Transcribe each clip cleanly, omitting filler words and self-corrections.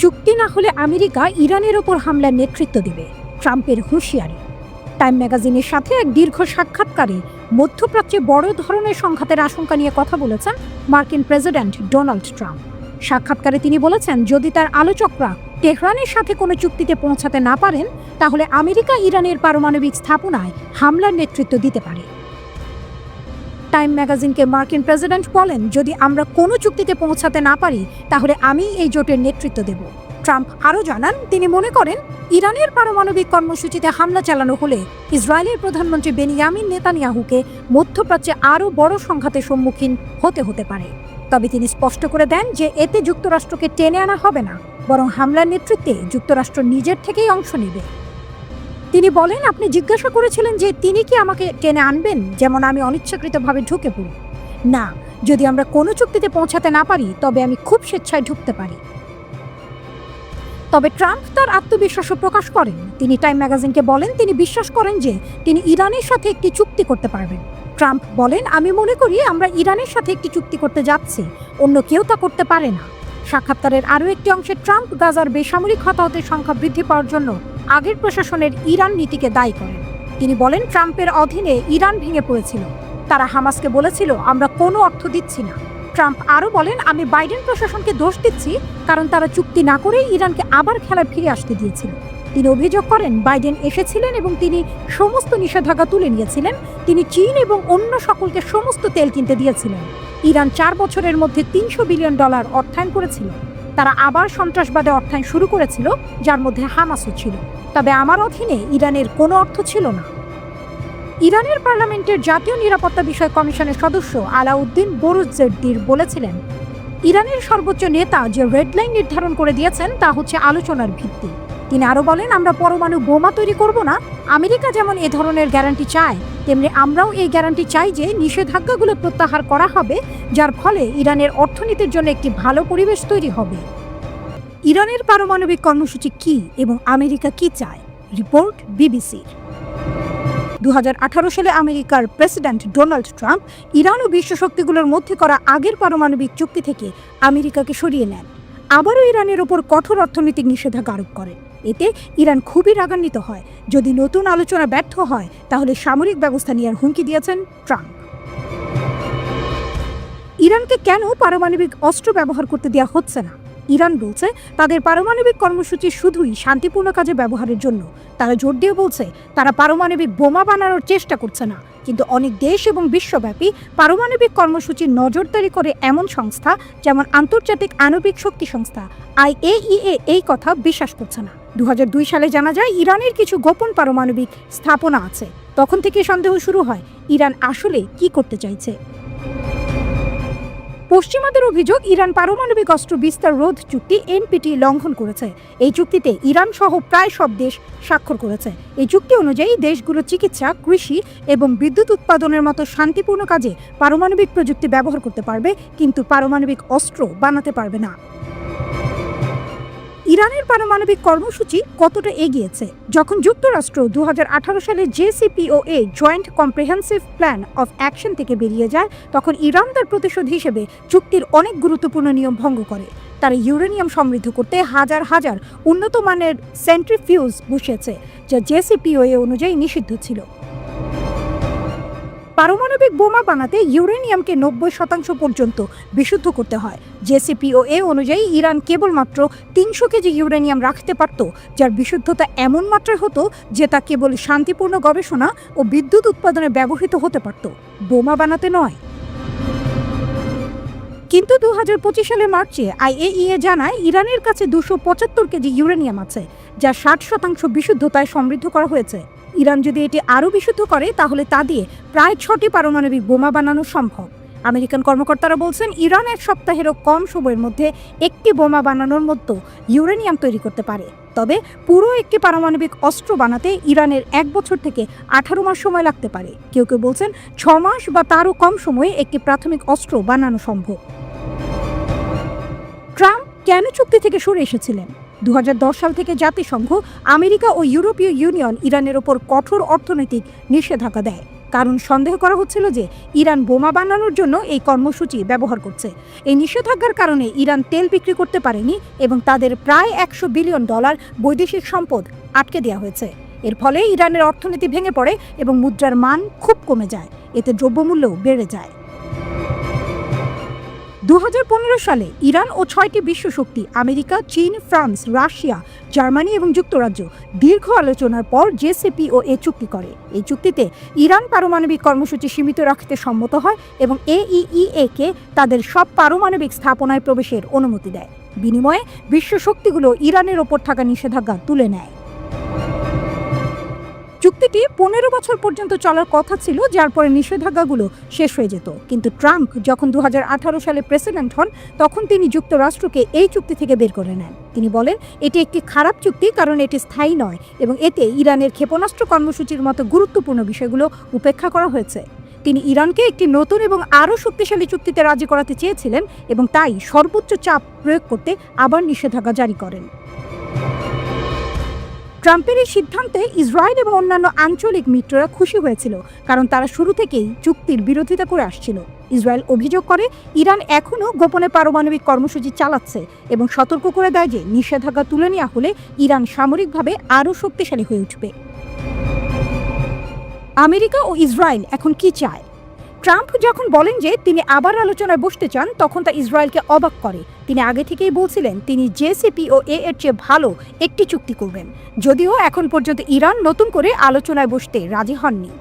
চুক্তি না হলে আমেরিকা ইরানের ওপর হামলার নেতৃত্ব দেবে, ট্রাম্পের হুঁশিয়ারি। টাইম ম্যাগাজিনের সাথে এক দীর্ঘ সাক্ষাৎকারে মধ্যপ্রাচ্যে বড় ধরনের সংঘাতের আশঙ্কা নিয়ে কথা বলেছেন মার্কিন প্রেসিডেন্ট ডোনাল্ড ট্রাম্প। সাক্ষাৎকারে তিনি বলেছেন, যদি তার আলোচকরা তেহরানের সাথে কোনো চুক্তিতে পৌঁছাতে না পারেন, তাহলে আমেরিকা ইরানের পারমাণবিক স্থাপনায় হামলার নেতৃত্ব দিতে পারে। টাইম ম্যাগাজিনকে মার্কিন প্রেসিডেন্ট বলেন, যদি আমরা কোনো চুক্তিতে পৌঁছাতে না পারি, তাহলে আমি এই জোটের নেতৃত্ব দেব। ট্রাম্প আরও জানান, তিনি মনে করেন ইরানের পারমাণবিক কর্মসূচিতে হামলা চালানো হলে ইসরায়েলের প্রধানমন্ত্রী বেনিয়ামিন নেতানিয়াহুকে মধ্যপ্রাচ্যে আরও বড় সংঘাতের সম্মুখীন হতে পারে। তবে তিনি স্পষ্ট করে দেন যে এতে যুক্তরাষ্ট্রকে টেনে আনা হবে না, বরং হামলার নেতৃত্বে যুক্তরাষ্ট্র নিজের থেকেই অংশ নেবে। তিনি বলেন, আপনি জিজ্ঞাসা করেছিলেন যে তিনি কি আমাকে টেনে আনবেন, যেমন আমি অনিচ্ছাকৃতভাবে ঢুকে পড়ি। না, যদি আমরা কোনো চুক্তিতে পৌঁছাতে না পারি, তবে আমি খুব স্বেচ্ছায় ঢুকতে পারি। তবে ট্রাম্প তার আত্মবিশ্বাসও প্রকাশ করেন। তিনি টাইম ম্যাগাজিনকে বলেন, তিনি বিশ্বাস করেন যে তিনি ইরানের সাথে একটি চুক্তি করতে পারবেন। ট্রাম্প বলেন, আমি মনে করি আমরা ইরানের সাথে একটি চুক্তি করতে যাচ্ছি, অন্য কেউ তা করতে পারে না। সাক্ষাৎকারের আরও একটি অংশে ট্রাম্প গাজার বেসামরিক হতাহতের সংখ্যা বৃদ্ধি পাওয়ার জন্য আগের প্রশাসনের ইরান নীতিকে দায়ী করেন। তিনি বলেন, ট্রাম্পের অধীনে ইরান ভেঙে পড়েছিল, তারা হামাসকে বলেছিল আমরা কোনো অর্থ দিচ্ছি না। ট্রাম্প আরও বলেন, আমি বাইডেন প্রশাসনকে দোষ দিচ্ছি, কারণ তারা চুক্তি না করেই ইরানকে আবার খেলায় ফিরে আসতে দিয়েছিল। তিনি অভিযোগ করেন, বাইডেন এসেছিলেন এবং তিনি সমস্ত নিষেধাজ্ঞা তুলে নিয়েছিলেন। তিনি চীন এবং অন্য সকলকে সমস্ত তেল কিনতে দিয়েছিলেন। ইরান 4 বছরের মধ্যে $300 বিলিয়ন অর্থায়ন করেছিল। তারা আবার সন্ত্রাসবাদে অর্থায়ন শুরু করেছিল, যার মধ্যে হামাসও ছিল। তবে আমার অধীনে ইরানের কোনো অর্থ ছিল না। ইরানের পার্লামেন্টের জাতীয় নিরাপত্তা বিষয়ক কমিশনের সদস্য আলাউদ্দিন বোরুজের্দির বলেছিলেন, ইরানের সর্বোচ্চ নেতা যে রেড লাইন নির্ধারণ করে দিয়েছেন তা হচ্ছে আলোচনার ভিত্তি। তিনি আরও বলেন, আমরা পরমাণু বোমা তৈরি করব না। আমেরিকা যেমন এ ধরনের গ্যারান্টি চায়, তেমনি আমরাও এই গ্যারান্টি চাই যে নিষেধাজ্ঞাগুলো প্রত্যাহার করা হবে, যার ফলে ইরানের অর্থনীতির জন্য একটি ভালো পরিবেশ তৈরি হবে। ইরানের পারমাণবিক কর্মসূচি কি এবং আমেরিকা কি চায়? রিপোর্ট বিবিসির। 2018 সালে আমেরিকার প্রেসিডেন্ট ডোনাল্ড ট্রাম্প ইরান ও বিশ্ব শক্তিগুলোর মধ্যে করা আগের পারমাণবিক চুক্তি থেকে আমেরিকাকে সরিয়ে নেন। আবারও ইরানের ওপর কঠোর অর্থনৈতিক নিষেধাজ্ঞা আরোপ করেন। এতে ইরান খুবই রাগান্বিত হয়। যদি নতুন আলোচনা ব্যর্থ হয়, তাহলে সামরিক ব্যবস্থা নেওয়ার হুমকি দিয়েছেন ট্রাম্প। ইরানকে কেন পারমাণবিক অস্ত্র ব্যবহার করতে দেওয়া হচ্ছে না? ইরান বলছে তাদের পারমাণবিক কর্মসূচি শুধুই শান্তিপূর্ণ কাজে ব্যবহারের জন্য। তারা জোর দিয়ে বলছে তারা পারমাণবিক বোমা বানানোর চেষ্টা করছে না। কিন্তু অনেক দেশ এবং বিশ্বব্যাপী পারমাণবিক কর্মসূচির নজরদারি করে এমন সংস্থা যেমন আন্তর্জাতিক আণবিক শক্তি সংস্থা IAEA এই কথা বিশ্বাস করছে না। 2002 সালে জানা যায় ইরানের কিছু গোপন পারমাণবিক স্থাপনা আছে। তখন থেকে সন্দেহ শুরু হয় ইরান আসলে কি করতে চাইছে। পশ্চিমাদের অভিযোগ, ইরান পারমাণবিক অস্ত্র বিস্তার রোধ চুক্তি NPT লঙ্ঘন করেছে। এই চুক্তিতে ইরান সহ প্রায় সব দেশ স্বাক্ষর করেছে। এই চুক্তি অনুযায়ী দেশগুলো চিকিৎসা, কৃষি এবং বিদ্যুৎ উৎপাদনের মতো শান্তিপূর্ণ কাজে পারমাণবিক প্রযুক্তি ব্যবহার করতে পারবে, কিন্তু পারমাণবিক অস্ত্র বানাতে পারবে না। ইরানের পারমাণবিক কর্মসূচি কতটা এগিয়েছে? যখন যুক্তরাষ্ট্র 2018 সালে JCPOA joint comprehensive plan of action থেকে বেরিয়ে যায়, তখন ইরান তার প্রতিশোধ হিসেবে চুক্তির অনেক গুরুত্বপূর্ণ নিয়ম ভঙ্গ করে। তারা ইউরেনিয়াম সমৃদ্ধ করতে হাজার হাজার উন্নত মানের সেন্ট্রিফিউজ বসিয়েছে, যা JCPOA অনুযায়ী নিষিদ্ধ ছিল। পারমাণবিক বোমা বানাতে ইউরেনিয়ামকে 90% পর্যন্ত বিশুদ্ধ করতে হয়। JCPOA অনুযায়ী ইরান কেবলমাত্র 300 কেজি ইউরেনিয়াম রাখতে পারত, যার বিশুদ্ধতা এমন মাত্রায় হতো যে তা কেবল শান্তিপূর্ণ গবেষণা ও বিদ্যুৎ উৎপাদনে ব্যবহৃত হতে পারত, বোমা বানাতে নয়। কিন্তু 2025 সালের মার্চে IAEA জানায় ইরানের কাছে 275 কেজি ইউরেনিয়াম আছে, যা 60% বিশুদ্ধতায় সমৃদ্ধ করা হয়েছে। ইরান যদি এটি আরও বিশুদ্ধ করে, তাহলে তা দিয়ে প্রায় 6টি পারমাণবিক বোমা বানানো সম্ভব। আমেরিকান কর্মকর্তারা বলছেন ইরান 1 সপ্তাহেরও কম সময়ের মধ্যে একটি বোমা বানানোর মতো ইউরেনিয়াম তৈরি করতে পারে। তবে পুরো একটি পারমাণবিক অস্ত্র বানাতে ইরানের 1 বছর থেকে 18 মাস সময় লাগতে পারে। কেউ কেউ বলছেন 6 মাস বা তারও কম সময়ে একটি প্রাথমিক অস্ত্র বানানো সম্ভব। ট্রাম্প কেন চুক্তি থেকে সরে এসেছিলেন? 2010 সাল থেকে জাতিসংঘ, আমেরিকা ও ইউরোপীয় ইউনিয়ন ইরানের ওপর কঠোর অর্থনৈতিক নিষেধাজ্ঞা দেয়। কারণ সন্দেহ করা হচ্ছিল যে ইরান বোমা বানানোর জন্য এই কর্মসূচি ব্যবহার করছে। এই নিষেধাজ্ঞার কারণে ইরান তেল বিক্রি করতে পারেনি এবং তাদের প্রায় $100 বিলিয়ন বৈদেশিক সম্পদ আটকে দেওয়া হয়েছে। এর ফলে ইরানের অর্থনীতি ভেঙে পড়ে এবং মুদ্রার মান খুব কমে যায়, এতে দ্রব্যমূল্যও বেড়ে যায়। 2015 সালে ইরান ও 6টি বিশ্ব শক্তি আমেরিকা, চীন, ফ্রান্স, রাশিয়া, জার্মানি এবং যুক্তরাজ্য দীর্ঘ আলোচনার পর JCPOA চুক্তি করে। এই চুক্তিতে ইরান পারমাণবিক কর্মসূচি সীমিত রাখতে সম্মত হয় এবং AEEA-কে তাদের সব পারমাণবিক স্থাপনায় প্রবেশের অনুমতি দেয়। বিনিময়ে বিশ্ব শক্তিগুলো ইরানের ওপর থাকা নিষেধাজ্ঞা তুলে নেয়। চুক্তিটি 15 বছর পর্যন্ত চলার কথা ছিল, যার পরে নিষেধাজ্ঞাগুলো শেষ হয়ে যেত। কিন্তু ট্রাম্প যখন 2018 সালে প্রেসিডেন্ট হন, তখন তিনি যুক্তরাষ্ট্রকে এই চুক্তি থেকে বের করে নেন। তিনি বলেন এটি একটি খারাপ চুক্তি কারণ এটি স্থায়ী নয় এবং এতে ইরানের ক্ষেপণাস্ত্র কর্মসূচির মতো গুরুত্বপূর্ণ বিষয়গুলো উপেক্ষা করা হয়েছে। তিনি ইরানকে একটি নতুন এবং আরও শক্তিশালী চুক্তিতে রাজি করাতে চেয়েছিলেন এবং তাই সর্বোচ্চ চাপ প্রয়োগ করতে আবার নিষেধাজ্ঞা জারি করেন। ট্রাম্পের এই সিদ্ধান্তে ইসরায়েল এবং অন্যান্য আঞ্চলিক মিত্ররা খুশি হয়েছিল, কারণ তারা শুরু থেকেই চুক্তির বিরোধিতা করে আসছিল। ইসরায়েল অভিযোগ করে ইরান এখনও গোপনে পারমাণবিক কর্মসূচি চালাচ্ছে এবং সতর্ক করে দেয় যে নিষেধাজ্ঞা তুলে নেওয়া হলে ইরান সামরিকভাবে আরও শক্তিশালী হয়ে উঠবে। আমেরিকা ও ইসরায়েল এখন কি চায়? ট্রাম্প যখন বলেন যে তিনি আবার আলোচনায় বসতে চান, তখন তা ইসরায়েলকে অবাক করে। তিনি আগে থেকেই বলছিলেন তিনি JCPOA এর চেয়ে ভালো একটি চুক্তি করবেন, যদিও এখন পর্যন্ত ইরান নতুন করে আলোচনায় বসতে রাজি হননি।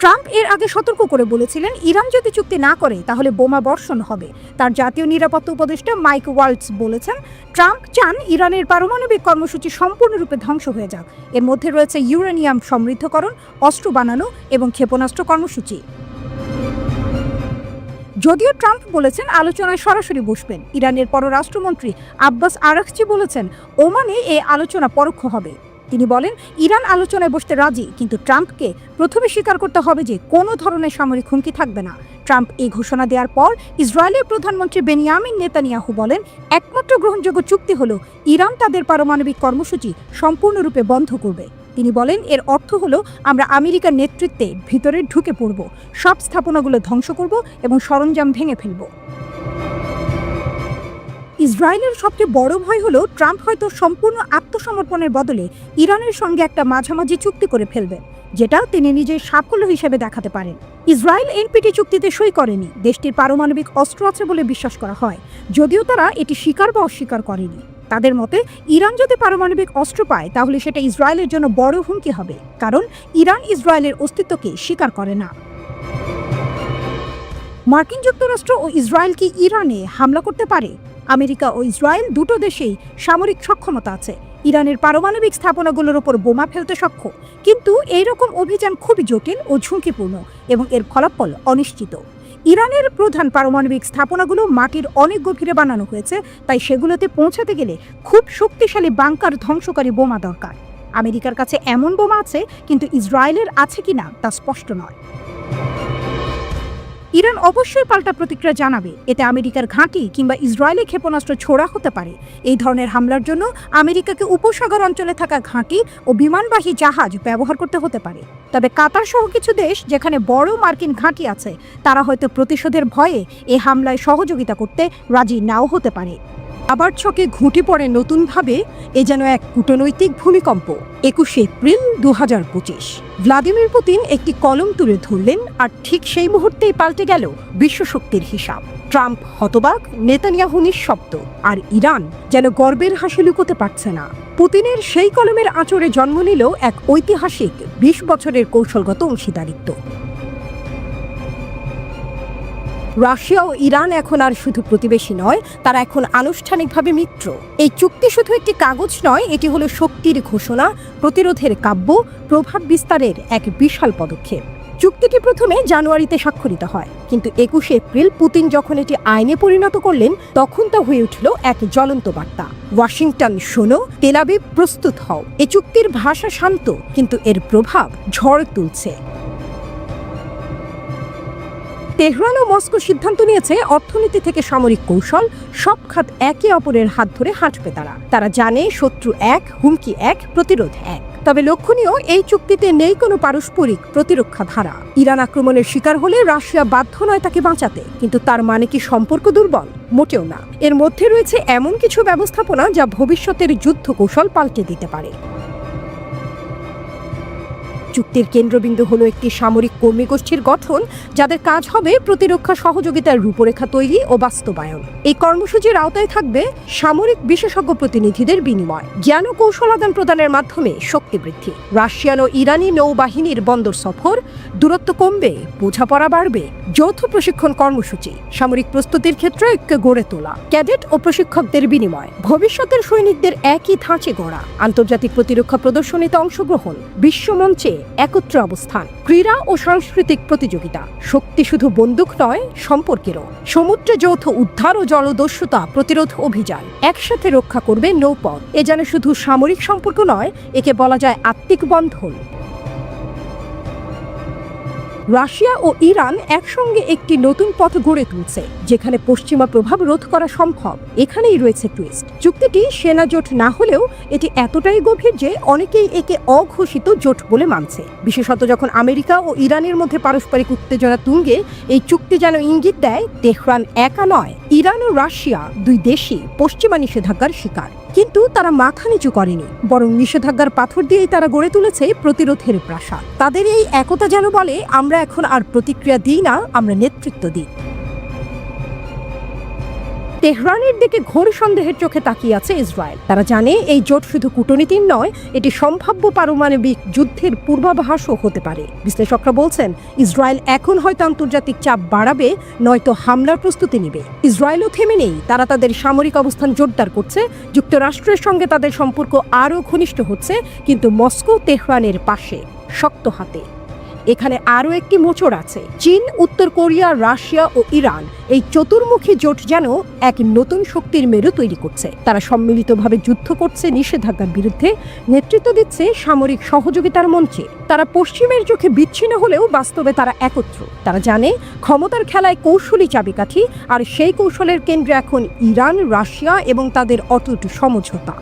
ট্রাম্প এর আগে সতর্ক করে বলেছিলেন ইরান যদি চুক্তি না করে তাহলে বোমা বর্ষণ হবে। তার জাতীয় নিরাপত্তা উপদেষ্টা মাইক ওয়ালটজ বলেছেন ট্রাম্প চান ইরানের পারমাণবিক কর্মসূচি সম্পূর্ণরূপে ধ্বংস হয়ে যাক। এর মধ্যে রয়েছে ইউরেনিয়াম সমৃদ্ধকরণ, অস্ত্র বানানো এবং ক্ষেপণাস্ত্র কর্মসূচি। যদিও ট্রাম্প বলেছেন আলোচনায় সরাসরি বসবেন, ইরানের পররাষ্ট্রমন্ত্রী আব্বাস আরাকচি বলেছেন ওমানে এই আলোচনা পরোক্ষ হবে। তিনি বলেন ইরান আলোচনায় বসতে রাজি, কিন্তু ট্রাম্পকে প্রথমে স্বীকার করতে হবে যে কোনো ধরনের সামরিক হুমকি থাকবে না। ট্রাম্প এই ঘোষণা দেওয়ার পর ইসরায়েলের প্রধানমন্ত্রী বেনিয়ামিন নেতানিয়াহু বলেন একমাত্র গ্রহণযোগ্য চুক্তি হলো ইরান তাদের পারমাণবিক কর্মসূচি সম্পূর্ণরূপে বন্ধ করবে। তিনি বলেন এর অর্থ হলো আমরা আমেরিকার নেতৃত্বে ভিতরে ঢুকে পড়ব, সব স্থাপনাগুলো ধ্বংস করব এবং সরঞ্জাম ভেঙে ফেলব। ইসরায়েলের সবচেয়ে বড় ভয় হলো ট্রাম্প হয়তো সম্পূর্ণ আত্মসমর্পণের বদলে ইরানের সঙ্গে একটা মাঝামাঝি চুক্তি করে ফেলবেন, যেটা তিনি নিজের সাফল্য হিসেবে দেখাতে পারেন। ইসরায়েল NPT চুক্তিতে সই করেনি, দেশটির পারমাণবিক অস্ত্র আছে বলে বিশ্বাস করা হয়, যদিও তারা এটি স্বীকার বা অস্বীকার করেনি। তাদের মতে ইরান যদি পারমাণবিক অস্ত্র পায় তাহলে সেটা ইসরায়েলের জন্য বড় হুমকি হবে, কারণ ইরান ইসরায়েলের অস্তিত্বকে স্বীকার করে না। মার্কিন যুক্তরাষ্ট্র ও ইসরায়েল কি ইরানে হামলা করতে পারে? আমেরিকা ও ইসরায়েল দুটো দেশেই সামরিক সক্ষমতা আছে, ইরানের পারমাণবিক স্থাপনাগুলোর ওপর বোমা ফেলতে সক্ষম, কিন্তু এইরকম অভিযান খুবই জটিল ও ঝুঁকিপূর্ণ এবং এর ফলাফল অনিশ্চিত। ইরানের প্রধান পারমাণবিক স্থাপনাগুলো মাটির অনেক গভীরে বানানো হয়েছে, তাই সেগুলোতে পৌঁছাতে গেলে খুব শক্তিশালী বাংকার ধ্বংসকারী বোমা দরকার। আমেরিকার কাছে এমন বোমা আছে, কিন্তু ইসরায়েলের আছে কিনা তা স্পষ্ট নয়। ইরান অবশ্যই পাল্টা প্রতিক্রিয়া জানাবে, এতে আমেরিকার ঘাঁটি কিংবা ইসরায়েলি ক্ষেপণাস্ত্র ছোড়া হতে পারে। এই ধরনের হামলার জন্য আমেরিকাকে উপসাগর অঞ্চলে থাকা ঘাঁটি ও বিমানবাহী জাহাজ ব্যবহার করতে হতে পারে। তবে কাতার সহ কিছু দেশ যেখানে বড় মার্কিন ঘাঁটি আছে, তারা হয়তো প্রতিশোধের ভয়ে এই হামলায় সহযোগিতা করতে রাজি নাও হতে পারে। আবার ছকে ঘুঁটে পড়ে নতুনভাবে এ যেন এক কূটনৈতিক ভূমিকম্প। 21 এপ্রিল 2025 ভ্লাদিমির পুতিন একটি কলম তুলে ধরলেন, আর ঠিক সেই মুহূর্তেই পাল্টে গেল বিশ্বশক্তির হিসাব। ট্রাম্প হতবাক, নেতানিয়াহু নিঃশব্দ, আর ইরান যেন গর্বের হাসি লুকোতে পারছে না। পুতিনের সেই কলমের আঁচড়ে জন্ম নিল এক ঐতিহাসিক 20 বছরের কৌশলগত অংশীদারিত্ব। রাশিয়া ও ইরান এখন আর শুধু প্রতিবেশী নয়, তারা এখন আনুষ্ঠানিকভাবে মিত্র। এই চুক্তি শুধু একটি কাগজ নয়, এটি হলো শক্তির ঘোষণা, প্রতিরোধের কাব্য, প্রভাব বিস্তারের এক বিশাল পদক্ষেপ। চুক্তিটি প্রথমে জানুয়ারিতে স্বাক্ষরিত হয়, কিন্তু 21 এপ্রিল পুতিন যখন এটি আইনে পরিণত করলেন, তখন তা হয়ে উঠল এক জ্বলন্ত বার্তা। ওয়াশিংটন শোনো, তেল আবিব প্রস্তুত হও। এ চুক্তির ভাষা শান্ত, কিন্তু এর প্রভাব ঝড় তুলছে। তেহরান ও মস্কো সিদ্ধান্ত নিয়েছে অর্থনীতি থেকে সামরিক কৌশল সব খাত একে অপরের হাত ধরে হাঁটবে। তারা জানে শত্রু এক, হুমকি এক, প্রতিরোধ এক। তবে লক্ষণীয়, এই চুক্তিতে নেই কোনো পারস্পরিক প্রতিরক্ষা ধারা। ইরান আক্রমণের শিকার হলে রাশিয়া বাধ্য নয় তাকে বাঁচাতে, কিন্তু তার মানে কি সম্পর্ক দুর্বল? মোটেও না। এর মধ্যে রয়েছে এমন কিছু ব্যবস্থাপনা যা ভবিষ্যতের যুদ্ধ কৌশল পাল্টে দিতে পারে। চুক্তির কেন্দ্রবিন্দু হলো একটি সামরিক কর্মী গোষ্ঠীর গঠন, যাদের কাজ হবে প্রতিরক্ষা সহযোগিতার রূপরেখা তৈরি ও বাস্তবায়ন। এই কর্মসূচির আওতায় থাকবে সামরিক বিশেষজ্ঞ প্রতিনিধিদের বিনিময়, জ্ঞান ও কৌশল আদান প্রদানের মাধ্যমে শক্তি বৃদ্ধি, রাশিয়ান ও ইরানি নৌবাহিনীর বন্দর সফর, দূরত্ব কমবে, বোঝাপড়া বাড়বে, যৌথ প্রশিক্ষণ কর্মসূচি, সামরিক প্রস্তুতির ক্ষেত্রে গড়ে তোলা, ক্যাডেট ও প্রশিক্ষকদের বিনিময়, ভবিষ্যতের সৈনিকদের একই ধাঁচে গড়া, আন্তর্জাতিক প্রতিরক্ষা প্রদর্শনীতে অংশগ্রহণ, বিশ্বমঞ্চে একত্র অবস্থান, ক্রীড়া ও সাংস্কৃতিক প্রতিযোগিতা। শক্তি শুধু বন্দুক নয়, সম্পর্কেরও। সমুদ্রে যৌথ উদ্ধার ও জলদস্যুতা প্রতিরোধ অভিযান, একসাথে রক্ষা করবে নৌপথ। এ যেন শুধু সামরিক সম্পর্ক নয়, একে বলা যায় আত্মিক বন্ধন। রাশিয়া ও ইরান একসঙ্গে একটি নতুন পথ গড়ে তুলছে, যেখানে পশ্চিমা প্রভাব রোধ করা সম্ভব। এখানেই রয়েছে টুইস্ট। চুক্তিটি সেনা জোট না হলেও এটি এতটাই গভীর যে অনেকেই একে অঘোষিত জোট বলে মানছে। বিশেষত যখন আমেরিকা ও ইরানের মধ্যে পারস্পরিক উত্তেজনা তুঙ্গে, এই চুক্তি যেন ইঙ্গিত দেয় তেহরান একা নয়। ইরান ও রাশিয়া দুই দেশই পশ্চিমা নিষেধাজ্ঞার শিকার, কিন্তু তারা মাথা নিচু করেনি, বরং নিষেধাজ্ঞার পাথর দিয়েই তারা গড়ে তুলেছে প্রতিরোধের প্রাসাদ। তাদের এই একতা যেন বলে, আমরা এখন আর প্রতিক্রিয়া দিই না, আমরা নেতৃত্ব দিই। তেহরানের দিকে ঘোর সন্দেহের চোখে তাকিয়ে আছে ইসরায়েল। তারা জানে এই জোট শুধু কূটনীতির নয়, এটি সম্ভাব্য পারমাণবিক যুদ্ধের পূর্বাভাসও হতে পারে। বিশ্লেষকরা বলছেন, ইসরায়েল এখন হয়তো আন্তর্জাতিক চাপ বাড়াবে, নয়তো হামলার প্রস্তুতি নেবে। ইসরায়েলও থেমে নেই, তারা তাদের সামরিক অবস্থান জোরদার করছে। যুক্তরাষ্ট্রের সঙ্গে তাদের সম্পর্ক আরও ঘনিষ্ঠ হচ্ছে, কিন্তু মস্কো তেহরানের পাশে, শক্ত হাতে। এখানে আরও একটি মোচড় আছে। চীন, উত্তর কোরিয়া, রাশিয়া ও ইরান, এই চতুর্মুখী জোট যেন এক নতুন শক্তির মেরু তৈরি করছে। তারা সম্মিলিতভাবে যুদ্ধ করছে নিষেধাজ্ঞার বিরুদ্ধে, নেতৃত্ব দিচ্ছে সামরিক সহযোগিতার মঞ্চে। তারা পশ্চিমের চোখে বিচ্ছিন্ন হলেও বাস্তবে তারা একত্র। তারা জানে ক্ষমতার খেলায় কৌশলী চাবিকাঠি, আর সেই কৌশলের কেন্দ্রে এখন ইরান, রাশিয়া এবং তাদের অটুট সমঝোতা।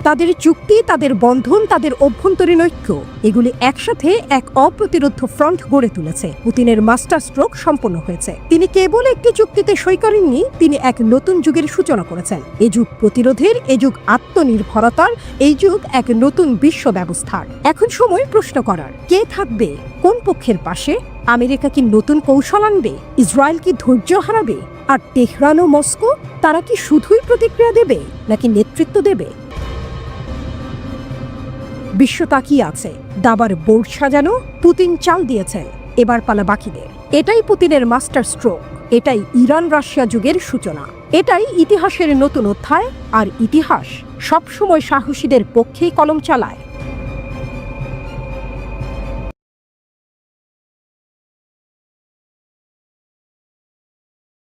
তাদের চুক্তি, তাদের বন্ধন, তাদের অভ্যন্তরীণ ঐক্য, এগুলি একসাথে এক অপ্রতিরোধ্য ফ্রন্ট গড়ে তুলেছে। পুতিনের মাস্টার স্ট্রোক সম্পন্ন হয়েছে। তিনি কেবল একটি চুক্তিতে সই করেননি, তিনি এক নতুন যুগের সূচনা করেছেন। এ যুগ প্রতিরোধের, এ যুগ আত্মনির্ভরতার, এই যুগ এক নতুন বিশ্ব ব্যবস্থার। এখন সময় প্রশ্ন করার, কে থাকবে কোন পক্ষের পাশে? আমেরিকা কি নতুন কৌশল আনবে? ইসরায়েল কি ধৈর্য হারাবে? আর তেহরান ও মস্কো, তারা কি শুধুই প্রতিক্রিয়া দেবে নাকি নেতৃত্ব দেবে? বিশ্ব তাকিয়ে আছে। দাবার বোর্ড সাজানো, পুতিন চাল দিয়েছেন, এবার পালা বাকিদের। এটাই পুতিনের মাস্টার স্ট্রোক, এটাই ইরান রাশিয়া যুগের সূচনা, এটাই ইতিহাসের নতুন অধ্যায়। আর ইতিহাস সবসময় সাহসীদের পক্ষেই কলম চালায়।